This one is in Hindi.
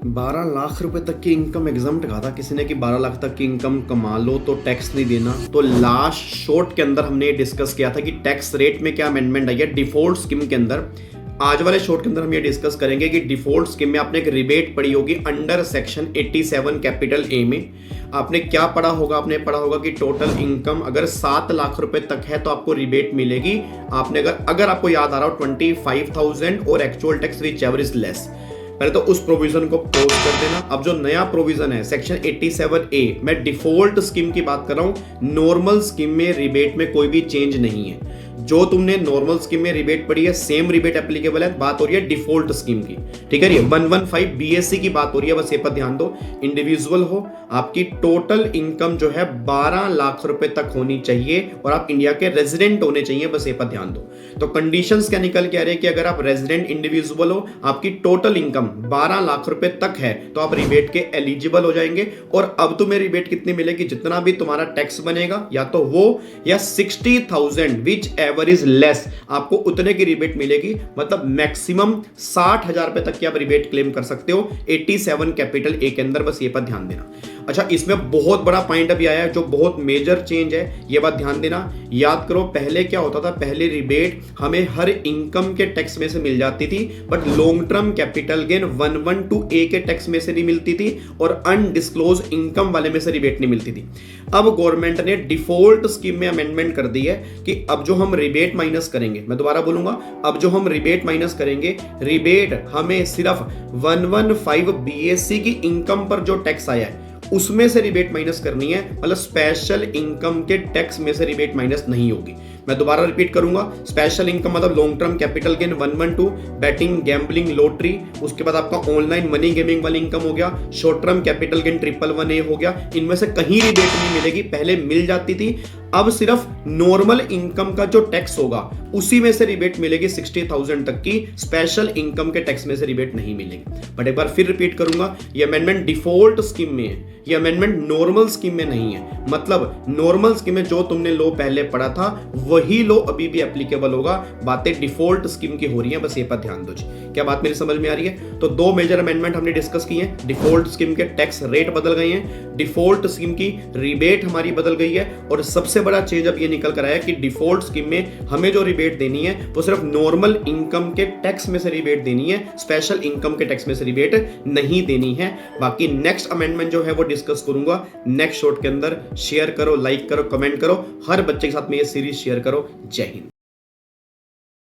12 लाख रुपए तक की इनकम एग्जम्प्ट कहा था किसी ने कि 12 लाख तक की इनकम कमा लो तो टैक्स नहीं देना। तो लास्ट शॉर्ट के अंदर हमने ये डिस्कस किया था कि टैक्स रेट में क्या अमेंडमेंट आई है डिफॉल्ट स्कीम के अंदर। आज वाले शॉर्ट के अंदर हम ये डिस्कस करेंगे कि डिफॉल्ट स्कीम में आपने एक रिबेट पढ़ी होगी अंडर सेक्शन 87 कैपिटल ए में। आपने क्या पढ़ा होगा? आपने पढ़ा होगा कि टोटल इनकम अगर 7 लाख रुपए तक है तो आपको रिबेट मिलेगी। आपने अगर आपको याद आ रहा हो 25,000 और actual tax which ever is less. पहले तो उस प्रोविजन को पोस्ट कर देना। अब जो नया प्रोविजन है सेक्शन 87A, मैं डिफॉल्ट स्कीम की बात कर रहा हूं। नॉर्मल स्कीम में रिबेट में कोई भी चेंज नहीं है। जो तुमने नॉर्मल स्कीम में रिबेट पढ़ी है सेम रिबेट एप्लीकेबल है। बात हो रही है डिफॉल्ट स्कीम की, ठीक है। ये 115 BSc की बात हो रही है, बस ये पर ध्यान दो। इंडिविजुअल हो, आपकी टोटल इनकम जो है 12 लाख रुपए तक होनी चाहिए और आप इंडिया के रेजिडेंट होने चाहिए, बस ये पर ध्यान दो। तो कंडीशंस क्या निकल के आ रही है कि अगर आप रेजिडेंट इंडिविजुअल हो, आपकी टोटल इनकम 12 लाख रुपए तक है तो आप रिबेट के एलिजिबल हो जाएंगे। और अब तुम्हें रिबेट कितनी मिलेगी? जितना भी तुम्हारा टैक्स बनेगा या तो वो या 60,000 विच एवर इज लेस, आपको उतने की रिबेट मिलेगी। मतलब मैक्सिमम 60,000 रुपए तक की आप रिबेट क्लेम कर सकते हो 87 कैपिटल ए के अंदर, बस ये पर ध्यान देना। अच्छा, इसमें बहुत बड़ा पॉइंट अभी आया है जो बहुत मेजर चेंज है, ये बात ध्यान देना। याद करो पहले क्या होता था, पहले रिबेट हमें हर इनकम के टैक्स में से मिल जाती थी, but long term capital gain 112A के टैक्स में से नहीं मिलती थी और अनडिस्क्लोज इनकम वाले में से रिबेट नहीं मिलती थी। अब गवर्नमेंट ने डिफॉल्ट स्कीम में अमेंडमेंट कर दी है कि अब जो हम रिबेट माइनस करेंगे, मैं दोबारा बोलूंगा, अब जो हम रिबेट माइनस करेंगे, रिबेट हमें सिर्फ 115 BSc की इनकम पर जो टैक्स आया है उसमें से रिबेट माइनस करनी है। मतलब स्पेशल इनकम के टैक्स में से रिबेट माइनस नहीं होगी। मैं दोबारा रिपीट करूंगा, स्पेशल इनकम मतलब long term capital gain 112, batting, gambling, lottery, उसके बाद आपका ऑनलाइन मनी गेमिंग वाली इनकम हो गया, short term capital gain 111A हो गया। इनमें से कहीं रिबेट नहीं मिलेगी, पहले मिल जाती थी। अब सिर्फ नॉर्मल इनकम का जो टैक्स होगा उसी में से रिबेट मिलेगी 60,000 तक की, स्पेशल इनकम के टैक्स में से रिबेट नहीं मिलेगी। बट एक बार फिर रिपीट करूंगा, ये अमेंडमेंट डिफॉल्ट स्कीम में है, ये अमेंडमेंट नॉर्मल स्कीम में नहीं है। मतलब नॉर्मल स्कीम में जो तुमने लो पहले पढ़ा था वही लो अभी भी एप्लीकेबल होगा। बातें डिफॉल्ट स्कीम की हो रही हैं, बस ये पर ध्यान दो जी। क्या बात मेरी समझ में आ रही है? तो दो मेजर अमेंडमेंट हमने डिस्कस की हैं। डिफॉल्ट स्कीम के टैक्स रेट बदल गए हैं, डिफॉल्ट स्कीम की रिबेट हमारी बदल गई है, और सबसे बड़ा चेंज अब ये निकल कर आया कि डिफॉल्ट स्कीम में हमें जो रिबेट देनी है वो सिर्फ नॉर्मल इनकम के टैक्स में से रिबेट देनी है, स्पेशल इनकम के टैक्स में से रिबेट नहीं देनी है। बाकी नेक्स्ट अमेंडमेंट जो है वो डिस्कस करूंगा नेक्स्ट शॉर्ट के अंदर। शेयर करो, लाइक करो, कमेंट करो, हर बच्चे के साथ में ये सीरीज शेयर करो। जय हिंद।